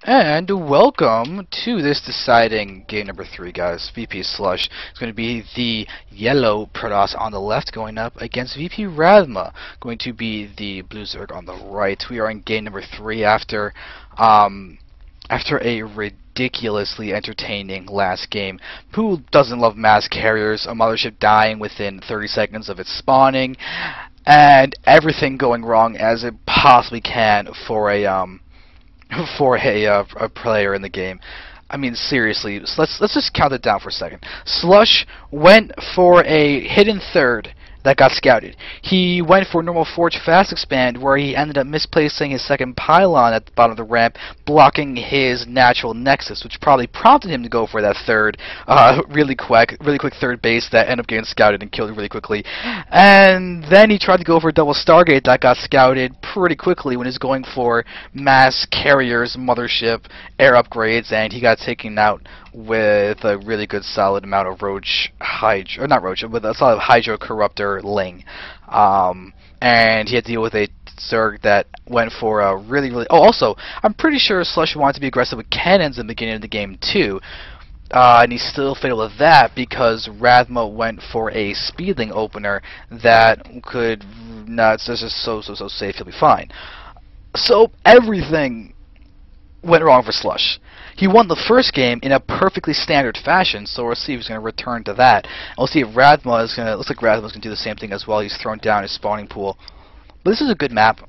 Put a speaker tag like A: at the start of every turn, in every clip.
A: And welcome to this deciding game number 3, guys. VP.Slush is going to be the yellow Protoss on the left going up against VP.Rathma, going to be the blue Zerg on the right. We are in game number 3 after a ridiculously entertaining last game. Who doesn't love mass carriers? A mothership dying within 30 seconds of its spawning, and everything going wrong as it possibly can for a player in the game. I mean, seriously, so let's just count it down for a second. Slush went for a hidden third that got scouted. He went for normal forge fast expand, where he ended up misplacing his second pylon at the bottom of the ramp, blocking his natural nexus, which probably prompted him to go for that third, really quick third base that ended up getting scouted and killed really quickly. And then he tried to go for a double Stargate that got scouted pretty quickly when he was going for mass carriers, mothership, air upgrades, and he got taken out with a really good solid amount of with a solid Hydro Corruptor Ling. And he had to deal with a Zerg that went for a really... Oh, also, I'm pretty sure Slush wanted to be aggressive with cannons in the beginning of the game, too. And he still failed with that because Rathma went for a Speedling opener that could... No, it's just so safe, he'll be fine. So, everything went wrong for Slush. He won the first game in a perfectly standard fashion, so we'll see if he's going to return to that. And we'll see if Rathma is going to... Looks like Rathma's going to do the same thing as well. He's thrown down his spawning pool. But this is a good map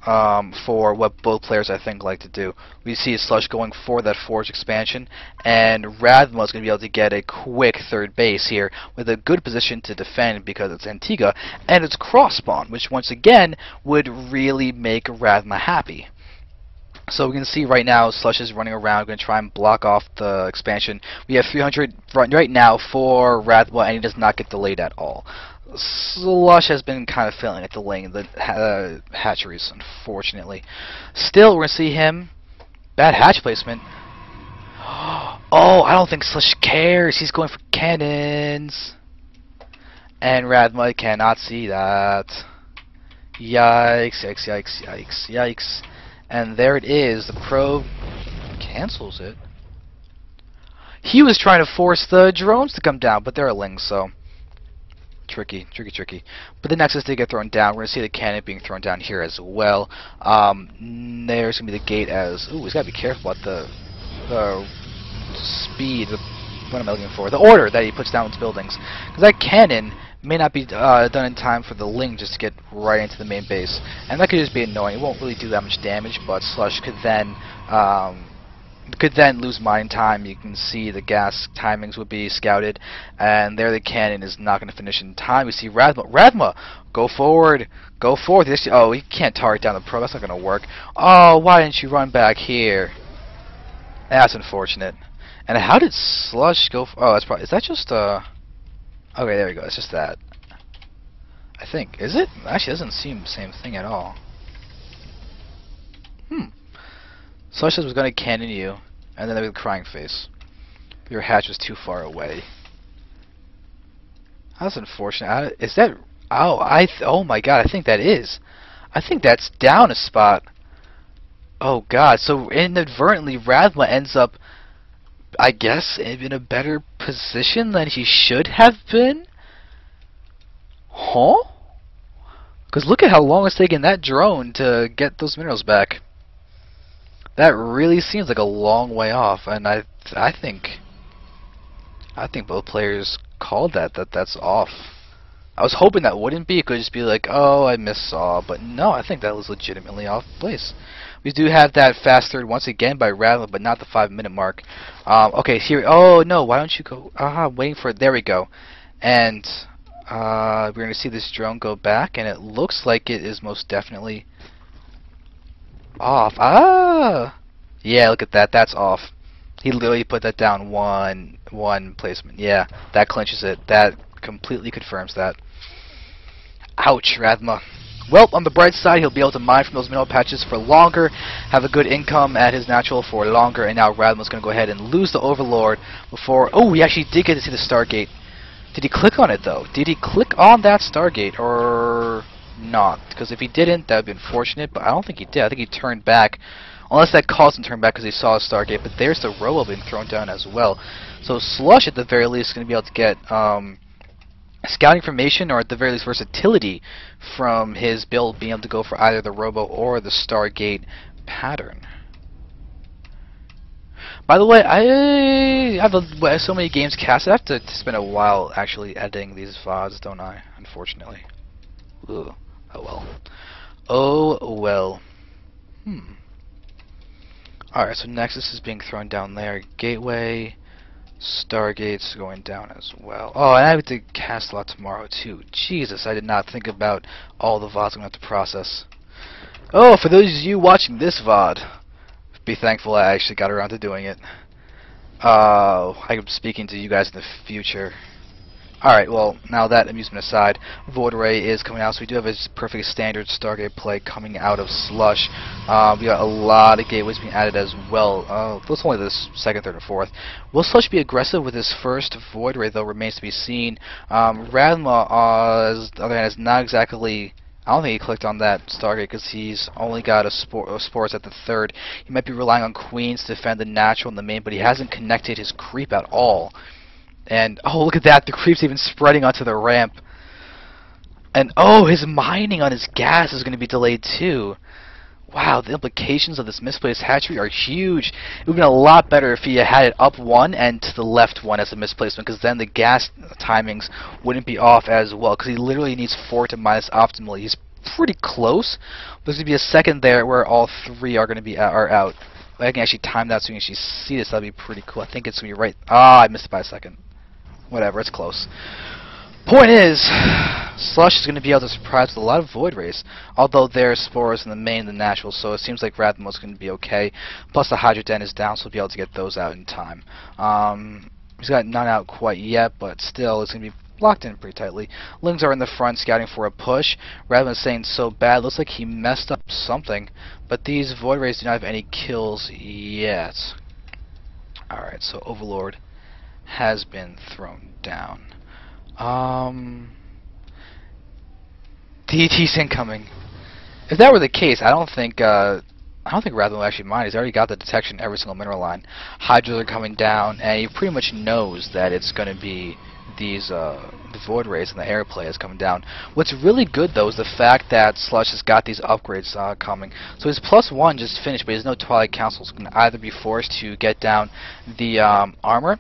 A: for what both players, I think, like to do. We see Slush going for that Forge expansion, and Rathma is going to be able to get a quick third base here with a good position to defend because it's Antiga, and it's cross-spawn, which once again would really make Rathma happy. So we can see right now Slush is running around, going to try and block off the expansion. We have 300 right now for Rathma, and he does not get delayed at all. Slush has been kind of failing at delaying the hatcheries, unfortunately. Still, we're going to see him. Bad hatch placement. Oh, I don't think Slush cares. He's going for cannons. And Rathma cannot see that. Yikes, yikes, yikes, yikes, yikes. And there it is. The probe cancels it. He was trying to force the drones to come down, but they're a Ling, so tricky. But the Nexus did get thrown down. We're going to see the cannon being thrown down here as well. There's going to be the gate as... Ooh, he's got to be careful about the speed. What am I looking for? The order that he puts down with buildings. Because that cannon may not be done in time for the Ling just to get right into the main base, and that could just be annoying. It won't really do that much damage, but Slush could then lose mine time. You can see the gas timings would be scouted, and there the cannon is not going to finish in time. We see Rathma, go forward, go forward. Oh, he can't target down the probe. That's not going to work. Oh, why didn't you run back here? That's unfortunate. And how did Slush go? Oh, that's probably... Is that just Okay, there we go. It's just that. I think. Is it? Actually, it doesn't seem the same thing at all. Slush says was going to cannon you, and then there was a crying face. Your hatch was too far away. That's unfortunate. Is that... Oh my god, I think that is. I think that's down a spot. Oh god, so inadvertently Rathma ends up, I guess, in a better position than he should have been? Huh? Because look at how long it's taken that drone to get those minerals back. That really seems like a long way off, and I think both players called that's off. I was hoping that wouldn't be. It could just be like, oh, I missaw, but no, I think that was legitimately off place. We do have that fast third once again by Rathma, but not the 5-minute mark. Okay, here. Oh no, why don't you go? Waiting for it. There we go. And we're going to see this drone go back, and it looks like it is most definitely off. Yeah, look at that. That's off. He literally put that down one placement. Yeah, that clinches it. That completely confirms that. Ouch, Rathma. Well, on the bright side, he'll be able to mine from those mineral patches for longer, have a good income at his natural for longer, and now Rathma's going to go ahead and lose the Overlord before... Oh, we actually did get to see the Stargate. Did he click on it, though? Did he click on that Stargate, or not? Because if he didn't, that would be unfortunate, but I don't think he did. I think he turned back Unless that caused him to turn back because he saw a Stargate, but there's the robo being thrown down as well. So Slush, at the very least, is going to be able to get scouting information, or at the very least versatility from his build, being able to go for either the robo or the Stargate pattern. By the way, I have so many games casted. I have to spend a while actually editing these VODs, don't I? Unfortunately. Ooh. Oh well. Oh well. Alright, so Nexus is being thrown down there. Gateway, Stargate's going down as well. Oh, and I have to cast a lot tomorrow too. Jesus, I did not think about all the VODs I'm going to have to process. Oh, for those of you watching this VOD, be thankful I actually got around to doing it. I'm speaking to you guys in the future. Alright, well, now that amusement aside, Void Ray is coming out, so we do have a perfect standard Stargate play coming out of Slush. We got a lot of gateways being added as well. It's only the second, third, and fourth. Will Slush be aggressive with his first Void Ray, though, remains to be seen. Rathma, on the other hand, is not exactly... I don't think he clicked on that Stargate because he's only got a Spores at the third. He might be relying on Queens to defend the natural and the main, but he hasn't connected his creep at all. And, oh, look at that, the creep's even spreading onto the ramp. And, oh, his mining on his gas is going to be delayed too. Wow, the implications of this misplaced hatchery are huge. It would have been a lot better if he had it up one and to the left one as a misplacement, because then the gas timings wouldn't be off as well, because he literally needs 4 to minus optimally. He's pretty close, but there's going to be a second there where all 3 are going to be out. If I can actually time that so you can actually see this, that'd be pretty cool. I think it's going to be right. Ah, I missed it by a second. Whatever, it's close. Point is, Slush is going to be able to surprise with a lot of Void Rays, although there's Spores in the main and the natural, so it seems like Rathma is going to be okay. Plus the Hydra Den is down, so we'll be able to get those out in time. He's got none out quite yet, but still, it's going to be locked in pretty tightly. Lings are in the front scouting for a push. Rathma is saying so bad, looks like he messed up something, but these Void Rays do not have any kills yet. Alright, so Overlord has been thrown down. DT's incoming. If that were the case, I don't think Rathma will actually mind. He's already got the detection every single mineral line. Hydras are coming down, and he pretty much knows that it's going to be these the Void Rays and the airplay is coming down. What's really good though is the fact that Slush has got these upgrades coming. So his +1 just finished, but he has no Twilight Council, so he can either be forced to get down the armor,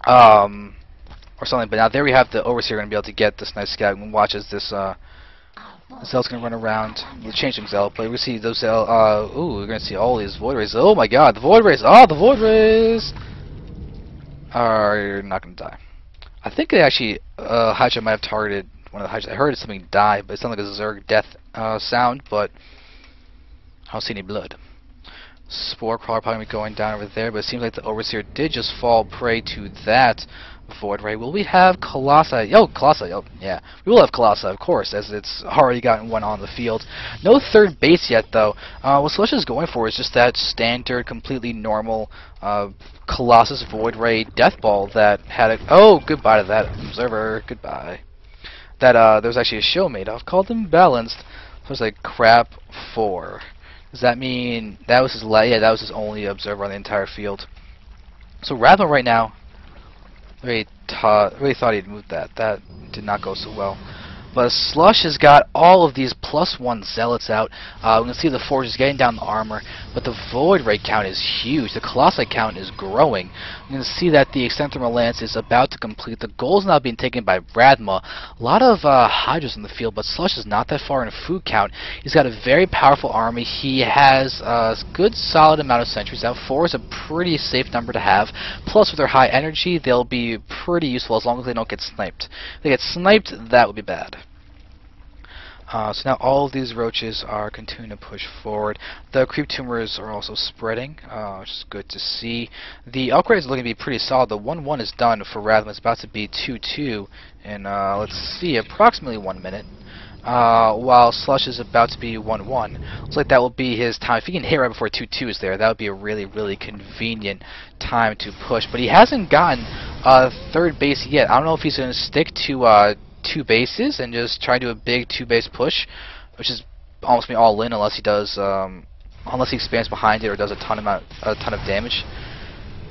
A: or something. But now there we have the Overseer going to be able to get this nice scout. And watch as this Zell's going to run around. The changing Zell, but we see those Zell. Ooh, we're going to see all these Void Rays. Oh my God, the Void Rays! Oh, the Void Rays are not going to die. I think they actually Hydra might have targeted one of the Hydras. I heard something die, but it sounded like a Zerg death sound, but I don't see any blood. Spore Crawler probably going down over there, but it seems like the Overseer did just fall prey to that Void Ray. Will we have Colossi? Oh, Colossi. Oh, yeah. We will have Colossi, of course, as it's already gotten one on the field. No third base yet, though. What Slush is going for is just that standard, completely normal Colossus Void Ray Death Ball that had a... Oh, goodbye to that Observer. Goodbye. That there was actually a show made of called Imbalanced. So it's like crap 4. Does that mean that was his yeah, that was his only observer on the entire field? So Rathma right now really thought he'd moved that. That did not go so well. But Slush has got all of these +1 Zealots out. We can see the Forges getting down the armor, but the Void Ray count is huge. The Colossi count is growing. You can see that the Extenthermal Lance is about to complete. The goal is now being taken by Rathma. A lot of Hydras in the field, but Slush is not that far in food count. He's got a very powerful army. He has a good solid amount of sentries out. 4 is a pretty safe number to have. Plus with their high energy, they'll be pretty useful as long as they don't get sniped. If they get sniped, that would be bad. So now all of these roaches are continuing to push forward. The creep tumors are also spreading, which is good to see. The upgrades are looking to be pretty solid. The 1-1 is done for Rathma. It's about to be 2-2 in, let's see, approximately 1 minute. While Slush is about to be 1-1. Looks like that will be his time. If he can hit right before 2-2 is there, that would be a really, really convenient time to push. But he hasn't gotten third base yet. I don't know if he's going to stick to 2 bases and just try to do a big 2-base push, which is almost be all in unless he does unless he expands behind it or does a ton of damage.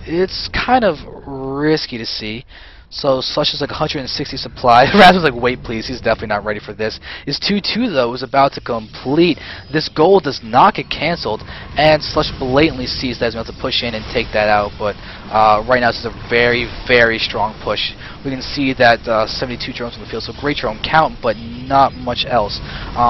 A: It's kind of risky to see. So Slush is like 160 supply. Rathma's like, wait please, he's definitely not ready for this. His 2-2 though is about to complete. This goal does not get cancelled, and Slush blatantly sees that he's about to push in and take that out, but right now this is a very, very strong push. We can see that 72 drones on the field, so great drone count, but not much else.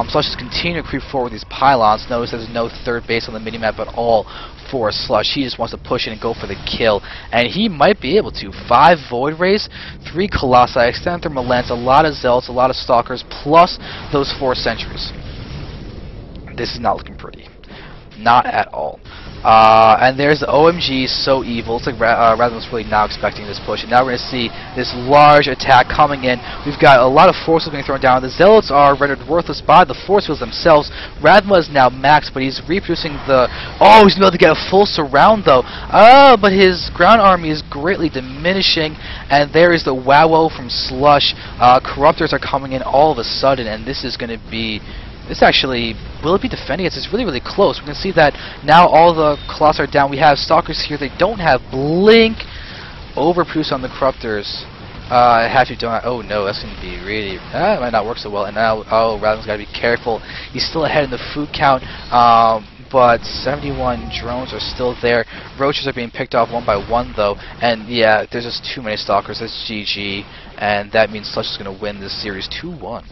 A: Slush is continuing to creep forward with these pylons. Notice there's no third base on the minimap at all for Slush. He just wants to push in and go for the kill, and he might be able to. 5 Void Rays, 3 Colossi, extended thermal lens, a lot of Zealots, a lot of Stalkers, plus those 4 Sentries. This is not looking pretty. Not at all. And there's the OMG, so evil. It's like Rathma's really now expecting this push. And now we're going to see this large attack coming in. We've got a lot of forces being thrown down. The Zealots are rendered worthless by the force fields themselves. Rathma is now maxed, but he's reproducing the... Oh, he's going to be able to get a full surround, though. But his ground army is greatly diminishing. And there is the wow from Slush. Corruptors are coming in all of a sudden, and this is going to be... This actually, will it be defending? It's really, really close. We can see that now all the Colossi are down. We have Stalkers here. They don't have Blink. Overproduce on the Corruptors. Have to don't. Oh no, that's going to be really... That might not work so well. And now, oh, Rathma's got to be careful. He's still ahead in the food count. But 71 drones are still there. Roaches are being picked off one by one, though. And yeah, there's just too many Stalkers. That's GG. And that means Slush is going to win this series 2-1.